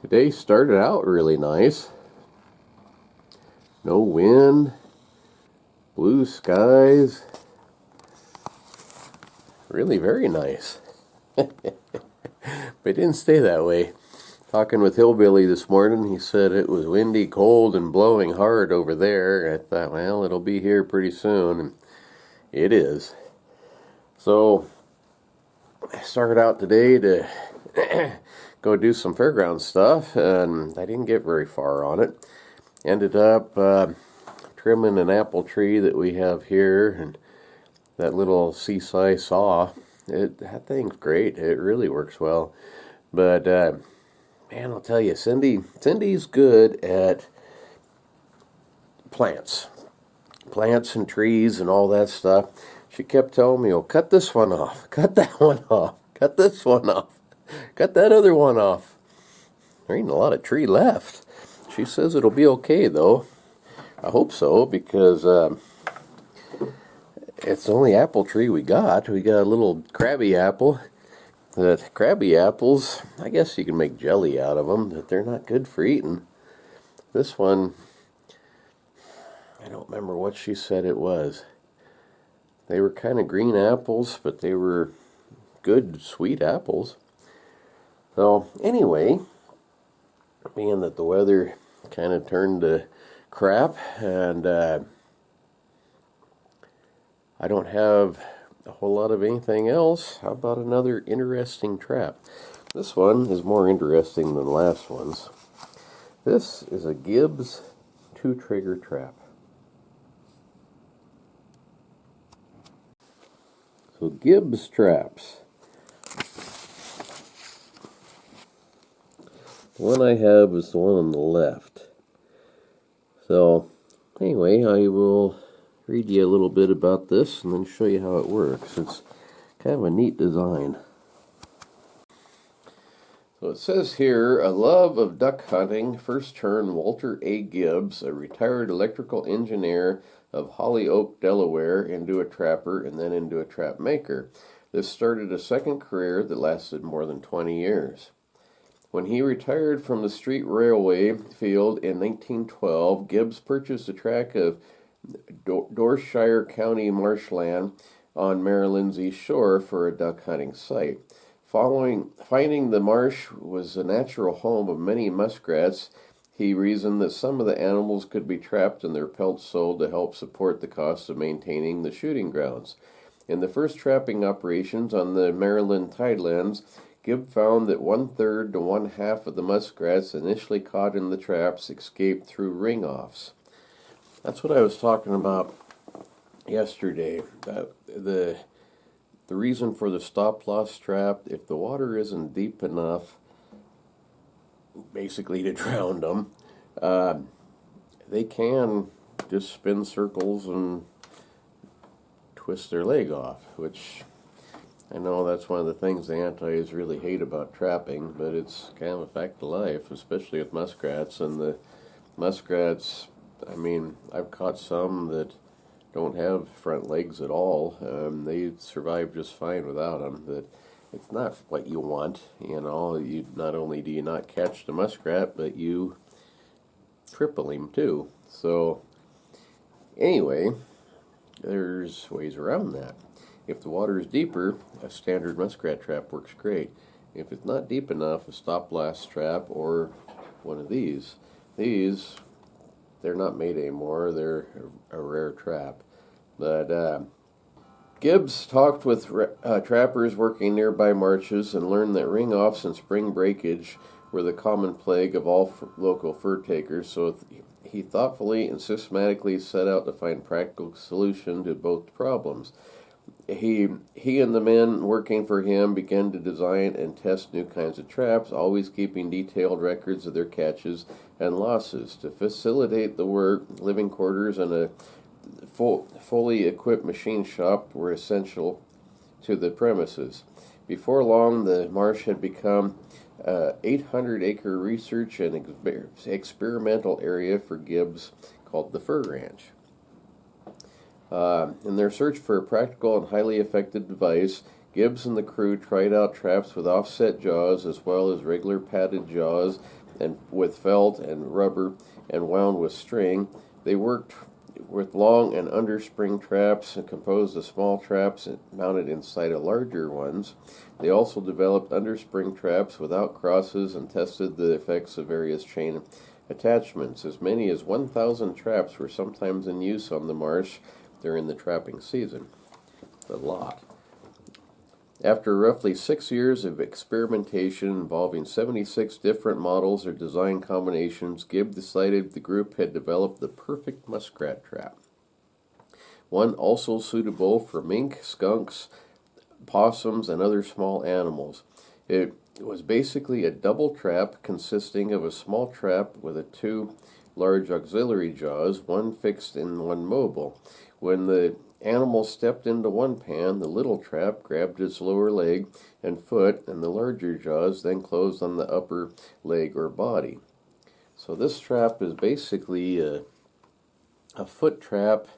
The day started out really nice. No wind, blue skies. Really very nice. But it didn't stay that way. Talking with Hillbilly this morning, he said it was windy, cold, and blowing hard over there. I thought, well, it'll be here pretty soon, and it is. So I started out today to go do some fairground stuff, and I didn't get very far on it. Ended up trimming an apple tree that we have here, and that little seaside saw. That thing's great. It really works well. But man, I'll tell you, Cindy's good at plants and trees and all that stuff. She kept telling me, "Oh, cut this one off, cut that one off, cut this one off, cut that other one off." There ain't a lot of tree left. She says it'll be okay though. I hope so, because it's the only apple tree we got. We got a little crabby apple. That crabby apples, I guess you can make jelly out of them, but they're not good for eating. This one, I don't remember what she said it was. They were kind of green apples, but they were good, sweet apples. So, anyway, being that the weather kind of turned to crap, and I don't have a whole lot of anything else, how about another interesting trap? This one is more interesting than the last ones. This is a Gibbs 2-trigger trap. So Gibbs traps. The one I have is the one on the left. So anyway, I will read you a little bit about this and then show you how it works. It's kind of a neat design. So it says here, a love of duck hunting first turned Walter A. Gibbs, a retired electrical engineer of Hollyoak, Delaware, into a trapper and then into a trap maker. This started a second career that lasted more than 20 years. When he retired from the street railway field in 1912, Gibbs purchased a tract of Dorsetshire County marshland on Maryland's east shore for a duck hunting site. Finding the marsh was a natural home of many muskrats, he reasoned that some of the animals could be trapped and their pelts sold to help support the cost of maintaining the shooting grounds. In the first trapping operations on the Maryland tidelands, Gibb found that 1/3 to 1/2 of the muskrats initially caught in the traps escaped through ring-offs. That's what I was talking about yesterday. The reason for the stop-loss trap, if the water isn't deep enough, basically to drown them, they can just spin circles and twist their leg off, which I know that's one of the things the antis really hate about trapping, but it's kind of a fact of life, especially with muskrats. And the muskrats, I mean, I've caught some that don't have front legs at all. They survive just fine without them, but it's not what you want. You know, you not only do you not catch the muskrat, but you triple him too. So anyway, there's ways around that. If the water is deeper, a standard muskrat trap works great. If it's not deep enough, a stop-loss trap or one of these, they're not made anymore. They're a rare trap. But Gibbs talked with trappers working nearby marshes and learned that ring-offs and spring breakage were the common plague of all local fur takers, so he thoughtfully and systematically set out to find practical solution to both problems. He and the men working for him began to design and test new kinds of traps, always keeping detailed records of their catches and losses. To facilitate the work, living quarters and a fully equipped machine shop were essential to the premises. Before long, the marsh had become an 800-acre research and experimental area for Gibbs called the Fur Ranch. In their search for a practical and highly effective device, Gibbs and the crew tried out traps with offset jaws as well as regular padded jaws and with felt and rubber and wound with string. They worked with long and underspring traps and composed of small traps mounted inside of larger ones. They also developed underspring traps without crosses and tested the effects of various chain attachments. As many as 1,000 traps were sometimes in use on the marsh during the trapping season. A lot. After roughly 6 years of experimentation involving 76 different models or design combinations, Gibbs decided the group had developed the perfect muskrat trap. One also suitable for mink, skunks, possums, and other small animals. It was basically a double trap consisting of a small trap with two large auxiliary jaws, one fixed and one mobile. When the animal stepped into one pan, the little trap grabbed its lower leg and foot, and the larger jaws then closed on the upper leg or body. So this trap is basically a foot trap,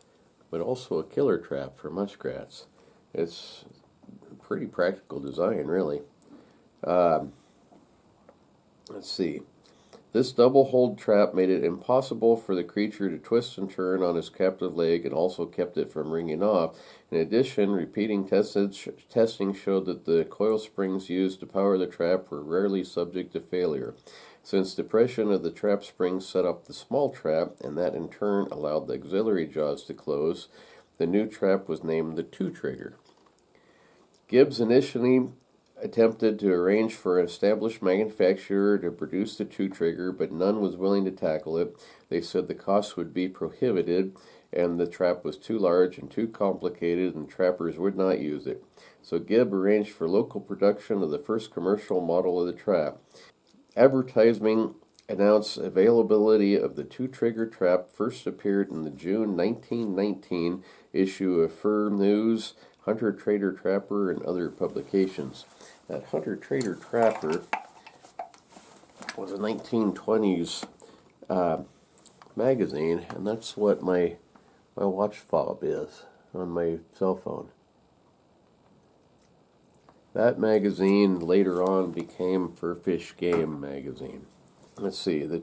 but also a killer trap for muskrats. It's a pretty practical design, really. Let's see. This double hold trap made it impossible for the creature to twist and turn on his captive leg and also kept it from wringing off. In addition, repeating testing showed that the coil springs used to power the trap were rarely subject to failure. Since depression of the trap springs set up the small trap, and that in turn allowed the auxiliary jaws to close, the new trap was named the two-trigger. Gibbs initially attempted to arrange for an established manufacturer to produce the two-trigger, but none was willing to tackle it. They said the cost would be prohibited, and the trap was too large and too complicated, and trappers would not use it. So Gibbs arranged for local production of the first commercial model of the trap. Advertising announced availability of the two-trigger trap first appeared in the June 1919 issue of Fur News, Hunter Trader Trapper, and other publications. That Hunter Trader Trapper was a 1920s magazine, and that's what my watch fob is on my cell phone. That magazine later on became Fur Fish Game magazine. Let's see, the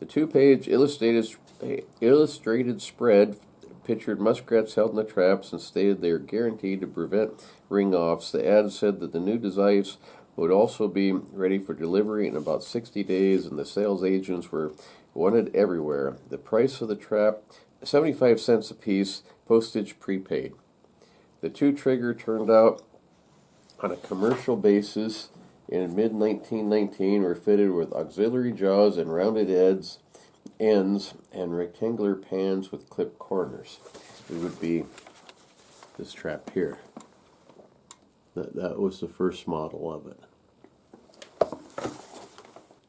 two-page illustrated spread pictured muskrats held in the traps and stated they are guaranteed to prevent ring-offs. The ad said that the new device would also be ready for delivery in about 60 days, and the sales agents were wanted everywhere. The price of the trap, 75 cents a piece, postage prepaid. The two-trigger turned out on a commercial basis in mid-1919 were fitted with auxiliary jaws and rounded ends and rectangular pans with clipped corners. It would be this trap here. That was the first model of it.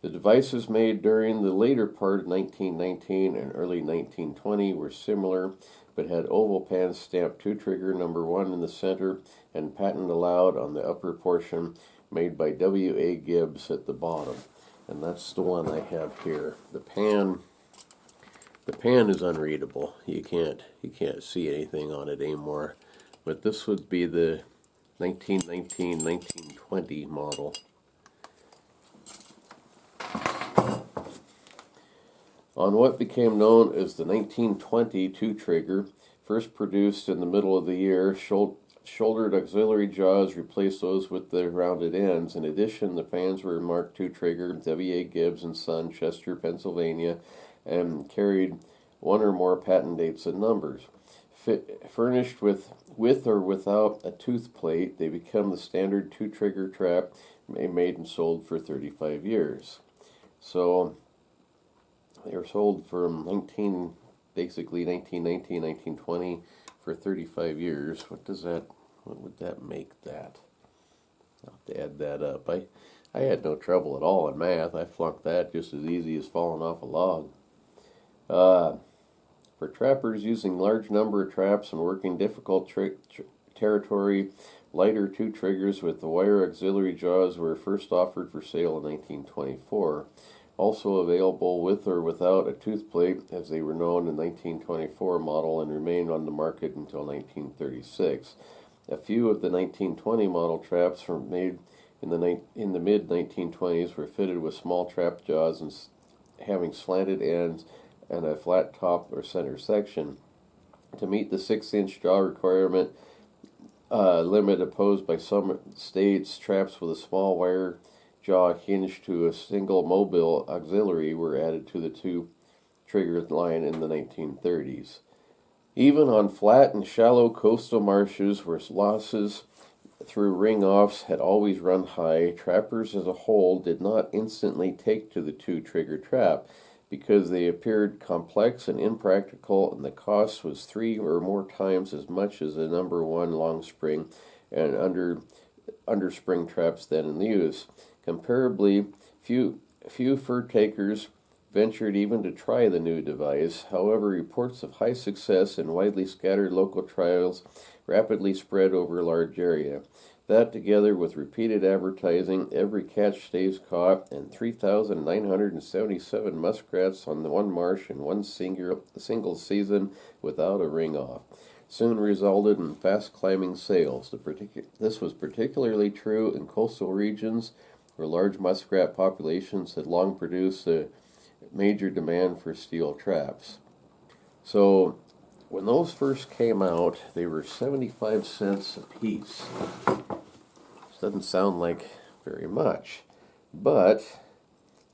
The devices made during the later part of 1919 and early 1920 were similar, but had oval pans stamped two-trigger number 1 in the center and patent allowed on the upper portion, made by W.A. Gibbs at the bottom. And that's the one I have here. The pan is unreadable. You can't see anything on it anymore. But this would be the 1919-1920 model. On what became known as the 1920 two-trigger, first produced in the middle of the year, shouldered auxiliary jaws replaced those with the rounded ends. In addition, the fans were marked two-trigger, W.A. Gibbs and Son, Chester, Pennsylvania, and carried one or more patent dates and numbers. Furnished with or without a tooth plate, they become the standard two-trigger trap made and sold for 35 years. So they were sold from 1919, 1920 for 35 years. What would that make that? I'll have to add that up. I had no trouble at all in math. I flunked that just as easy as falling off a log. For trappers using large number of traps and working difficult territory, lighter two-triggers with the wire auxiliary jaws were first offered for sale in 1924. Also available with or without a tooth plate, as they were known in 1924 model and remained on the market until 1936. A few of the 1920 model traps were made in the mid 1920s were fitted with small trap jaws and having slanted ends and a flat top or center section. To meet the 6-inch jaw requirement limit imposed by some states, traps with a small wire jaw hinged to a single mobile auxiliary were added to the two-trigger line in the 1930s. Even on flat and shallow coastal marshes where losses through ring-offs had always run high, trappers as a whole did not instantly take to the two-trigger trap because they appeared complex and impractical, and the cost was 3 or more times as much as the number 1 long spring and underspring traps then in use. Comparably, few fur takers ventured even to try the new device. However, reports of high success and widely scattered local trials rapidly spread over a large area. That, together with repeated advertising, every catch stays caught, and 3,977 muskrats on the one marsh in one single season without a ring off, soon resulted in fast climbing sales. This was particularly true in coastal regions where large muskrat populations had long produced a major demand for steel traps. So when those first came out, they were 75 cents a piece. This doesn't sound like very much, but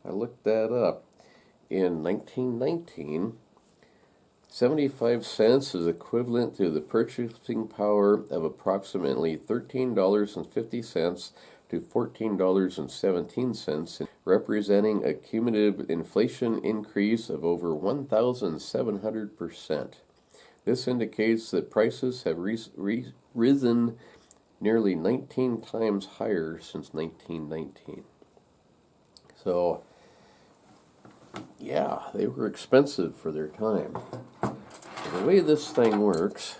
I looked that up. In 1919, 75 cents is equivalent to the purchasing power of approximately $13.50 to $14.17, representing a cumulative inflation increase of over 1,700%. This indicates that prices have risen nearly 19 times higher since 1919. So, yeah, they were expensive for their time. The way this thing works,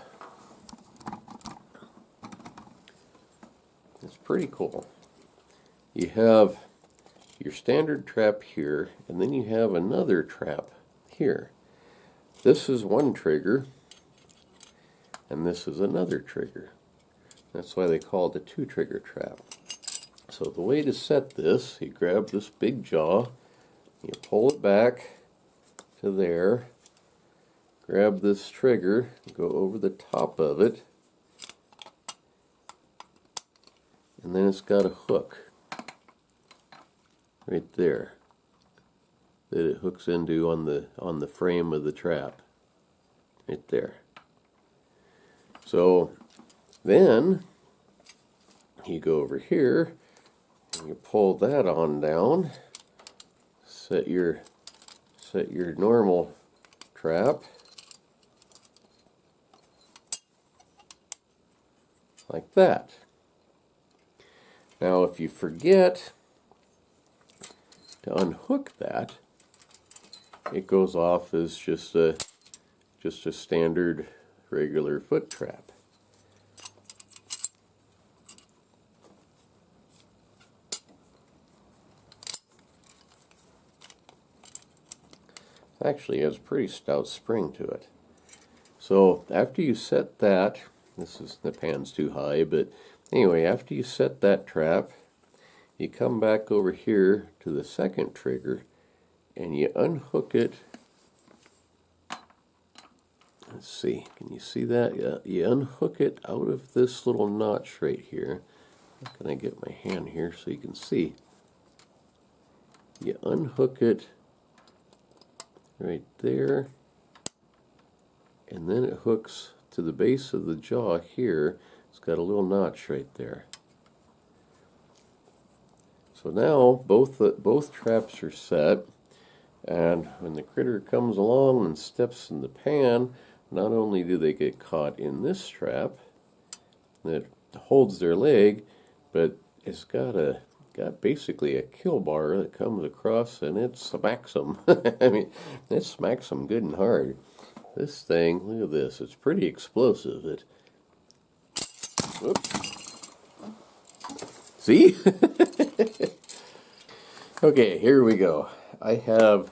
it's pretty cool. You have your standard trap here, and then you have another trap here. This is one trigger, and this is another trigger. That's why they call it a two-trigger trap. So the way to set this, you grab this big jaw, you pull it back to there, grab this trigger, go over the top of it, and then it's got a hook right there that it hooks into on the frame of the trap, right there. So then you go over here and you pull that on down, set your normal trap like that. Now if you forget to unhook that, it goes off as just a standard regular foot trap. Actually has a pretty stout spring to it. So after you set that, the pan's too high, but anyway, after you set that trap, you come back over here to the second trigger and you unhook it. Let's see, can you see that? Yeah, you unhook it out of this little notch right here. How can I get my hand here so you can see? You unhook it right there, and then it hooks to the base of the jaw here. It's got a little notch right there. So now both traps are set, and when the critter comes along and steps in the pan, not only do they get caught in this trap that holds their leg, but it's got basically a kill bar that comes across, and it smacks them. I mean, it smacks them good and hard. This thing, look at this, it's pretty explosive. Whoops. See? Okay, here we go. I have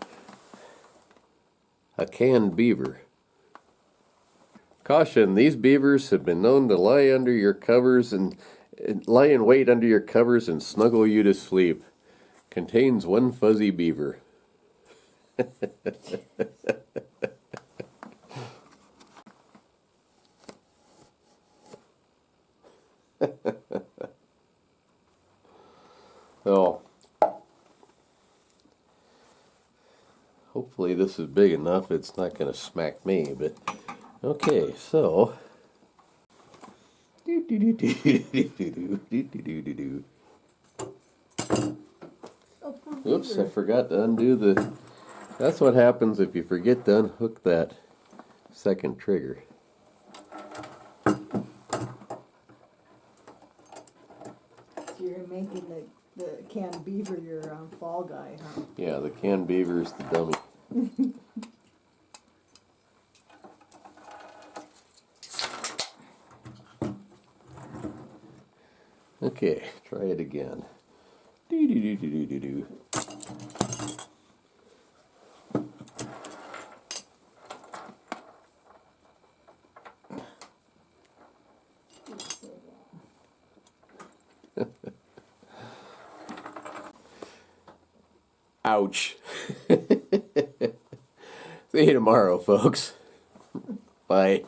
a canned beaver. Caution, these beavers have been known to lie under your covers and lie in wait under your covers and snuggle you to sleep. Contains one fuzzy beaver. Oh, hopefully this is big enough it's not going to smack me, but okay, so oops, I forgot to undo the. That's what happens if you forget to unhook that second trigger. So you're making the canned beaver your fall guy, huh? Yeah, the canned beaver is the dummy. Okay, try it again. Do-do-do-do-do-do-do. Ouch. See you tomorrow, folks. Bye.